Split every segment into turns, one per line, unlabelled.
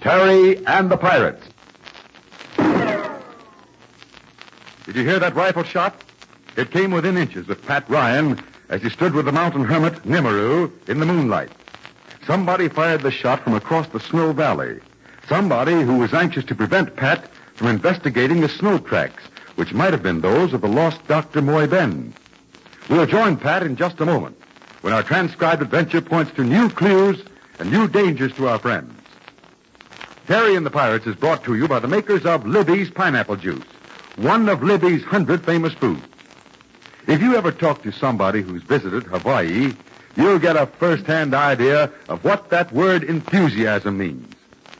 Terry and the Pirates. Did you hear that rifle shot? It came within inches of Pat Ryan as he stood with the mountain hermit, Nimaru, in the moonlight. Somebody fired the shot from across the snow valley. Somebody who was anxious to prevent Pat from investigating the snow tracks, which might have been those of the lost Dr. Moy Ben. We'll join Pat in just a moment when our transcribed adventure points to new clues and new dangers to our friends. Terry and the Pirates is brought to you by the makers of Libby's Pineapple Juice, one of Libby's 100 famous foods. If you ever talk to somebody who's visited Hawaii, you'll get a first-hand idea of what that word enthusiasm means.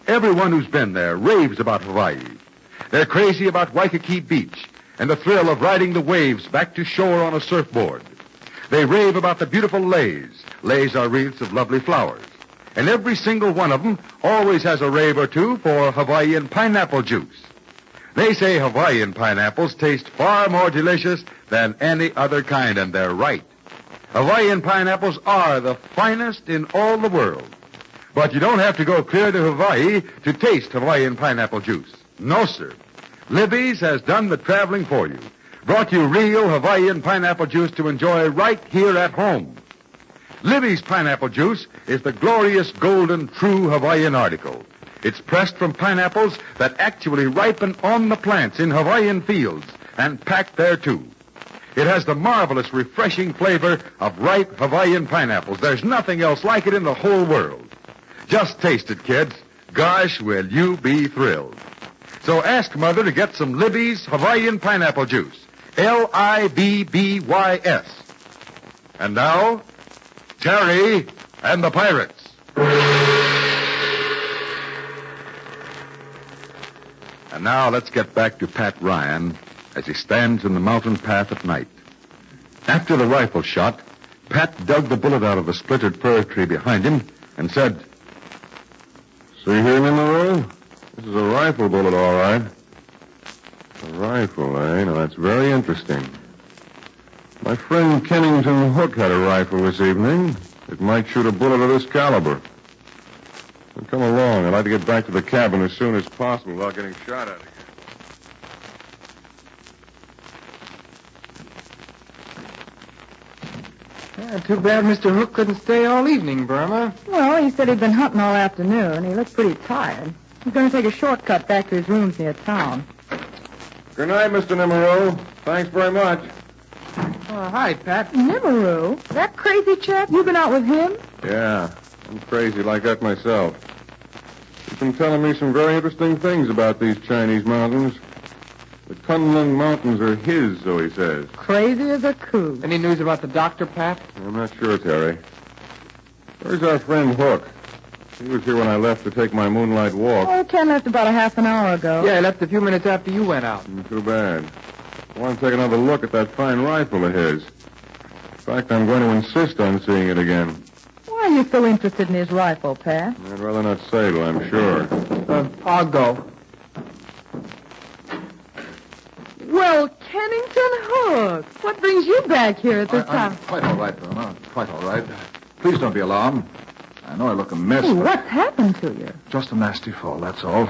Everyone who's been there raves about Hawaii. They're crazy about Waikiki Beach and the thrill of riding the waves back to shore on a surfboard. They rave about the beautiful leis. Leis are wreaths of lovely flowers. And every single one of them always has a rave or two for Hawaiian pineapple juice. They say Hawaiian pineapples taste far more delicious than any other kind, and they're right. Hawaiian pineapples are the finest in all the world. But you don't have to go clear to Hawaii to taste Hawaiian pineapple juice. No, sir. Libby's has done the traveling for you. Brought you real Hawaiian pineapple juice to enjoy right here at home. Libby's pineapple juice is the glorious golden true Hawaiian article. It's pressed from pineapples that actually ripen on the plants in Hawaiian fields and packed there, too. It has the marvelous, refreshing flavor of ripe Hawaiian pineapples. There's nothing else like it in the whole world. Just taste it, kids. Gosh, will you be thrilled. So ask Mother to get some Libby's Hawaiian pineapple juice. Libbys. And now, Terry and the Pirates. And now let's get back to Pat Ryan as he stands in the mountain path at night. After the rifle shot, Pat dug the bullet out of the splintered fir tree behind him and said,
"See here, Nimaru? This is a rifle bullet, all right." A rifle, eh? Now, that's very interesting. My friend Kennington Hook had a rifle this evening. It might shoot a bullet of this caliber. Well, come along. I'd like to get back to the cabin as soon as possible without getting shot at again.
Too bad Mr. Hook couldn't stay all evening, Burma.
Well, he said he'd been hunting all afternoon. He looked pretty tired. He's going to take a shortcut back to his rooms near town.
Good night, Mr. Nimaru. Thanks very much.
Hi, Pat.
Nimaru? That crazy chap? You been out with him?
Yeah, I'm crazy like that myself. He's been telling me some very interesting things about these Chinese mountains. The Kunlun Mountains are his, so he says.
Crazy as a coot.
Any news about the doctor, Pat?
I'm not sure, Terry. Where's our friend Hook? He was here when I left to take my moonlight walk.
Oh, Ken left about a half an hour ago.
Yeah, he left a few minutes after you went out.
Too bad. I want to take another look at that fine rifle of his. In fact, I'm going to insist on seeing it again.
Why are you so interested in his rifle, Pat?
I'd rather not say, but I'm sure.
I'll go.
Well, Kennington Hook, what brings you back here at this time?
I'm quite all right, Burma. Quite all right. Please don't be alarmed. I know I look a mess,
Hey,
but...
what's happened to you?
Just a nasty fall, that's all.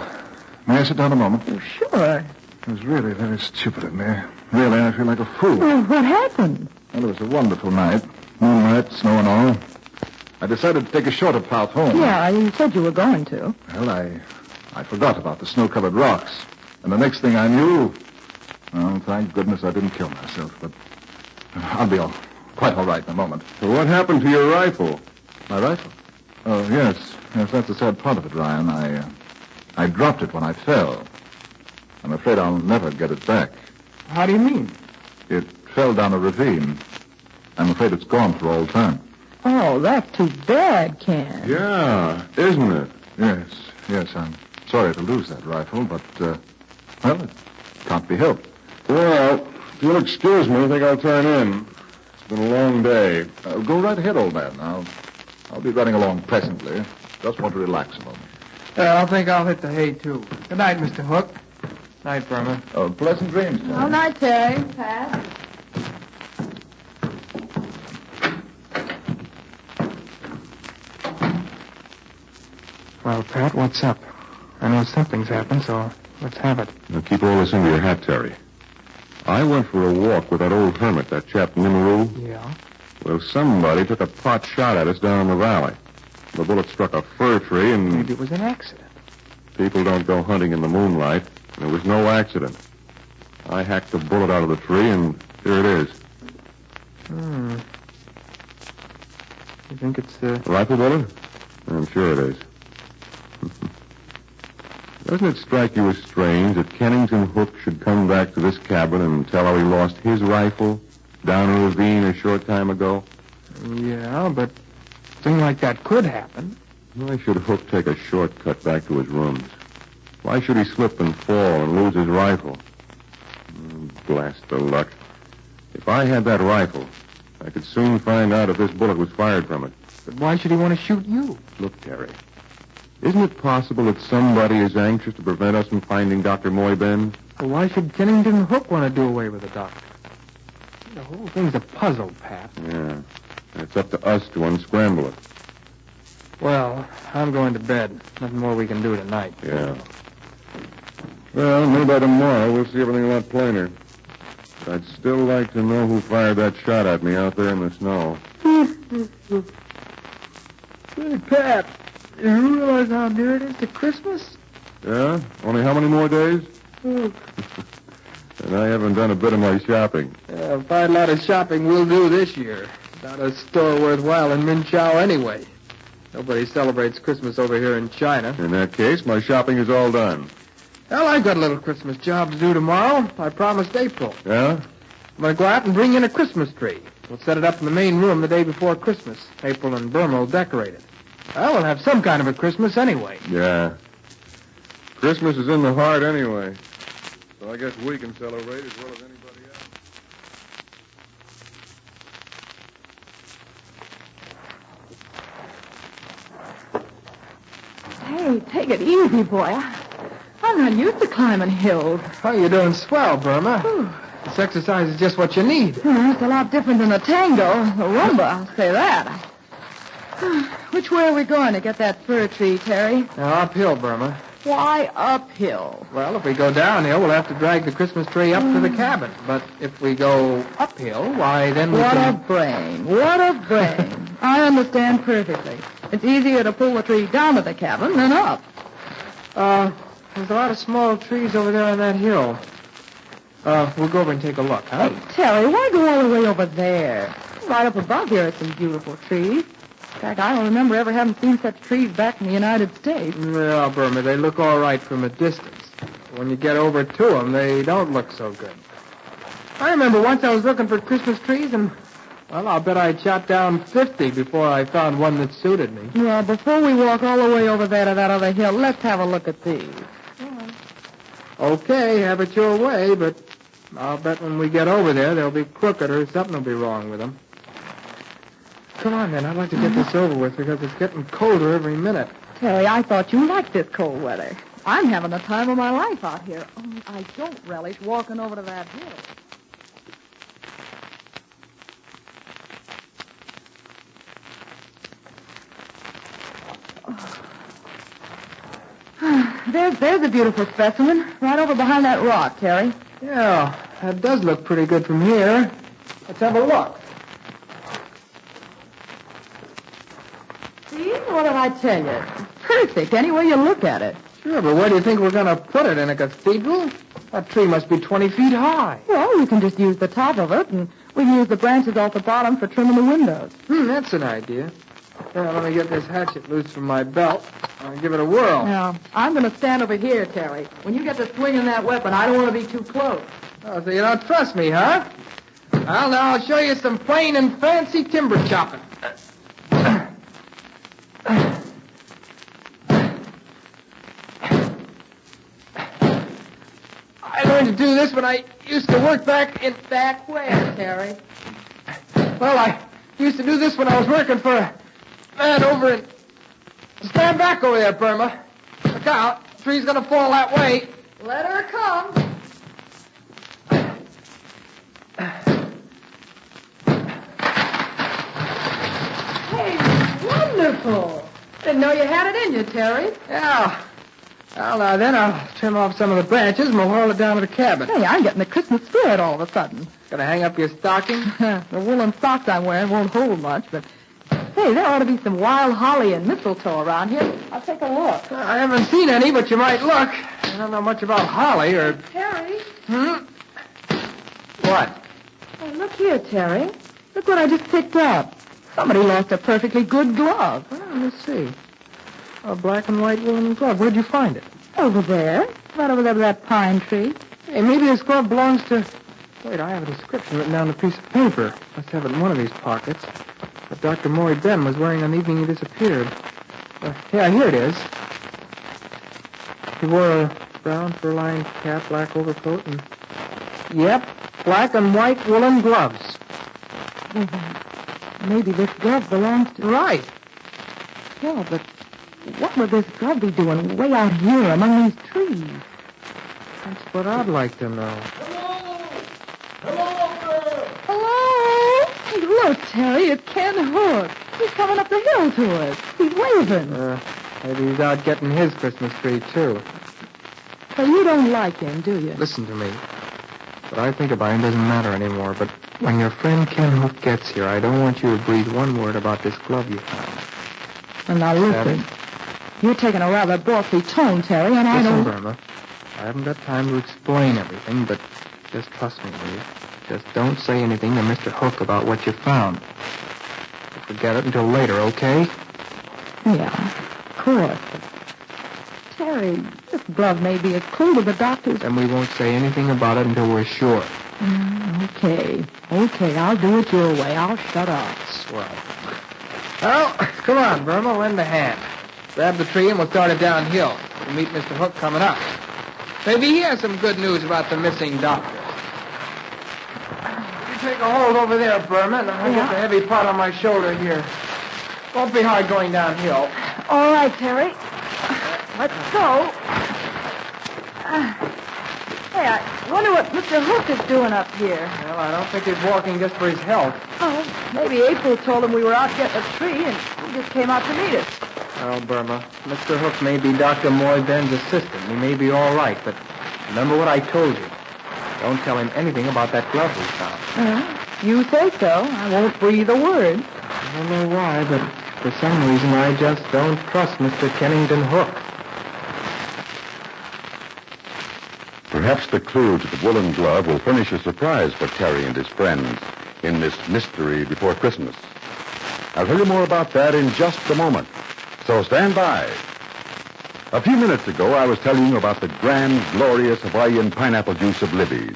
May I sit down a moment?
Oh, sure.
It was really very stupid of me. Really, I feel like a fool.
Well, what happened?
Well, it was a wonderful night. Moonlight, snow and all. I decided to take a shorter path home.
Yeah, you said you were going to.
Well, I forgot about the snow-covered rocks. And the next thing I knew... Oh, thank goodness I didn't kill myself, but I'll be quite all right in a moment.
So what happened to your rifle?
My rifle? Oh, yes, that's the sad part of it, Ryan. I dropped it when I fell. I'm afraid I'll never get it back.
How do you mean?
It fell down a ravine. I'm afraid it's gone for all time.
Oh, that's too bad, Ken.
Yeah, isn't it?
Yes, I'm sorry to lose that rifle, but, well, it can't be helped.
Well, if you'll excuse me, I think I'll turn in. It's been a long day.
Go right ahead, old man. I'll be running along presently. Just want to relax a moment.
I think I'll hit the hay, too. Good night, Mr. Hook. Night, Burma.
Oh, pleasant dreams, Terry.
All night, Terry. Pat.
Well, Pat, what's up? I know something's happened, so let's have it.
Now keep all this into your hat, Terry. I went for a walk with that old hermit, that chap Nimaru.
Yeah?
Well, somebody took a pot shot at us down in the valley. The bullet struck a fir tree and...
Maybe it was an accident.
People don't go hunting in the moonlight. There was no accident. I hacked the bullet out of the tree, and here it is.
You think it's
A rifle bullet? I'm sure it is. Doesn't it strike you as strange that Kennington Hook should come back to this cabin and tell how he lost his rifle down a ravine a short time ago?
Yeah, but a thing like that could happen.
Why should Hook take a shortcut back to his rooms? Why should he slip and fall and lose his rifle? Blast the luck. If I had that rifle, I could soon find out if this bullet was fired from it.
But why should he want to shoot you?
Look, Terry, isn't it possible that somebody is anxious to prevent us from finding Dr. Moyben?
Well, why should Kennington Hook want to do away with the doctor? The whole thing's a puzzle, Pat.
Yeah. It's up to us to unscramble it.
Well, I'm going to bed. Nothing more we can do tonight.
Yeah. Well, maybe by tomorrow we'll see everything a lot plainer. But I'd still like to know who fired that shot at me out there in the snow.
Hey, Pat, you realize how near it is to Christmas?
Yeah? Only how many more days? And I haven't done a bit of my shopping.
Yeah, a fine lot of shopping we'll do this year. Not a store worthwhile in Minchow anyway. Nobody celebrates Christmas over here in China.
In that case, my shopping is all done.
Well, I've got a little Christmas job to do tomorrow. I promised April.
Yeah?
I'm going to go out and bring in a Christmas tree. We'll set it up in the main room the day before Christmas. April and Burma will decorate it. Well, we'll have some kind of a Christmas anyway.
Yeah. Christmas is in the heart anyway. So I guess we can celebrate as well as anybody else.
Hey, take it easy, boy. I'm not used to climbing hills.
Oh, you're doing swell, Burma. This exercise is just what you need.
It's a lot different than the tango, the rumba, I'll say that. Which way are we going to get that fir tree, Terry?
Now, uphill, Burma.
Why uphill?
Well, if we go downhill, we'll have to drag the Christmas tree up to the cabin. But if we go uphill, why, then we
What
can...
a brain. What a brain. I understand perfectly. It's easier to pull the tree down to the cabin than up.
There's a lot of small trees over there on that hill. We'll go over and take a look, huh?
Hey, Terry, why go all the way over there? Right up above here are some beautiful trees. In fact, I don't remember ever having seen such trees back in the United States.
Well, Burma, they look all right from a distance. When you get over to them, they don't look so good. I remember once I was looking for Christmas trees, and, well, I'll bet I shot down 50 before I found one that suited me.
Well, before we walk all the way over there to that other hill, let's have a look at these.
Okay, have it your way, but I'll bet when we get over there, they'll be crooked or something will be wrong with them. Come on, then. I'd like to get this over with because it's getting colder every minute.
Terry, I thought you liked this cold weather. I'm having the time of my life out here. Only I don't relish walking over to that hill. There's a beautiful specimen right over behind that rock, Terry.
Yeah, that does look pretty good from here. Let's have a look.
See? What did I tell you? It's perfect any way you look at it.
Sure, but where do you think we're going to put it? In a cathedral? That tree must be 20 feet high.
Well, you can just use the top of it, and we can use the branches off the bottom for trimming the windows.
That's an idea. Now, let me get this hatchet loose from my belt. I'll give it a whirl.
Now, I'm going to stand over here, Terry. When you get to swinging that weapon, I don't want to be too close.
Oh, so you don't trust me, huh? Well, now I'll show you some plain and fancy timber chopping. I learned to do this when I used to work back in...
Back where, Terry?
Well, I used to do this when I was working for a man over in... Stand back over there, Burma. Look out. The tree's going to fall that way.
Let her come. Hey, wonderful. Didn't know you had it in you, Terry.
Yeah. Well, now then, I'll trim off some of the branches and we'll haul it down to the cabin.
Hey, I'm getting the Christmas spirit all of a sudden.
Gonna hang up your stocking?
The woolen socks I'm wearing won't hold much, but... Hey, there ought to be some wild holly and mistletoe around here. I'll take a look.
I haven't seen any, but you might look. I don't know much about holly or...
Terry?
What?
Oh, look here, Terry. Look what I just picked up. Somebody lost a perfectly good glove.
Well, let me see. A black and white woolen glove. Where'd you find it?
Over there. Right over there with that pine tree.
Hey, maybe this glove belongs to... Wait, I have a description written down on a piece of paper. Must have it in one of these pockets. But Dr. Maury Ben was wearing on the evening he disappeared. Yeah, here it is. He wore a brown fur-lined cap, black overcoat, and... Yep, black and white woolen gloves.
Maybe this glove belongs to...
Right.
Yeah, but what would this glove be doing way out here among these trees?
That's what I'd like to know.
Hello? Hey, look, Terry, it's Ken Hook. He's coming up the hill to us. He's waving.
Maybe he's out getting his Christmas tree, too.
So you don't like him, do you?
Listen to me. What I think about him doesn't matter anymore, but when your friend Ken Hook gets here, I don't want you to breathe one word about this glove you found.
Well, now, listen. You're taking a rather bossy tone, Terry, and I don't...
Listen, Burma, I haven't got time to explain everything, but just trust me, will you? Just don't say anything to Mr. Hook about what you found. We'll forget it until later, okay?
Yeah, of course. But Terry, this glove may be a clue to the doctor's...
Then we won't say anything about it until we're sure.
Okay, I'll do it your way. I'll shut up.
Swell. Well, come on, Burma, lend a hand. Grab the tree and we'll start it downhill. We'll meet Mr. Hook coming up. Maybe he has some good news about the missing doctor. You take a hold over there, Burma, and I'll get the heavy pot on my shoulder here. Won't be hard going downhill.
All right, Terry. Let's go. Hey, I wonder what Mr. Hook is doing up here.
Well, I don't think he's walking just for his health.
Oh, maybe April told him we were out getting a tree, and he just came out to meet us.
Well, Burma, Mr. Hook may be Dr. Moy Ben's assistant. He may be all right, but remember what I told you. Don't tell him anything about that glove we found.
You say so. I won't breathe a word.
I don't know why, but for some reason I just don't trust Mr. Kennington Hook.
Perhaps the clue to the woolen glove will furnish a surprise for Terry and his friends in this mystery before Christmas. I'll tell you more about that in just a moment. So stand by. A few minutes ago, I was telling you about the grand, glorious Hawaiian pineapple juice of Libby's,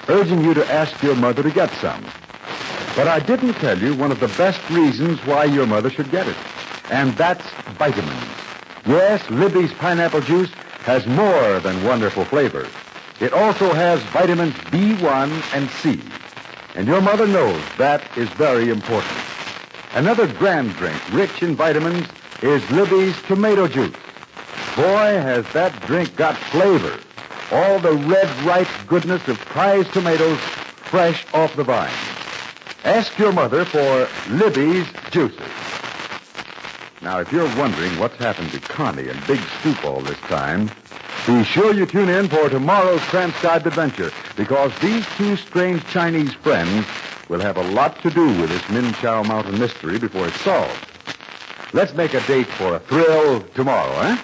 urging you to ask your mother to get some. But I didn't tell you one of the best reasons why your mother should get it, and that's vitamins. Yes, Libby's pineapple juice has more than wonderful flavor. It also has vitamins B1 and C, and your mother knows that is very important. Another grand drink rich in vitamins is Libby's tomato juice. Boy, has that drink got flavor. All the red, ripe goodness of prized tomatoes fresh off the vine. Ask your mother for Libby's juices. Now, if you're wondering what's happened to Connie and Big Stoop all this time, be sure you tune in for tomorrow's transcribed adventure, because these two strange Chinese friends will have a lot to do with this Min Chow Mountain mystery before it's solved. Let's make a date for a thrill tomorrow, eh?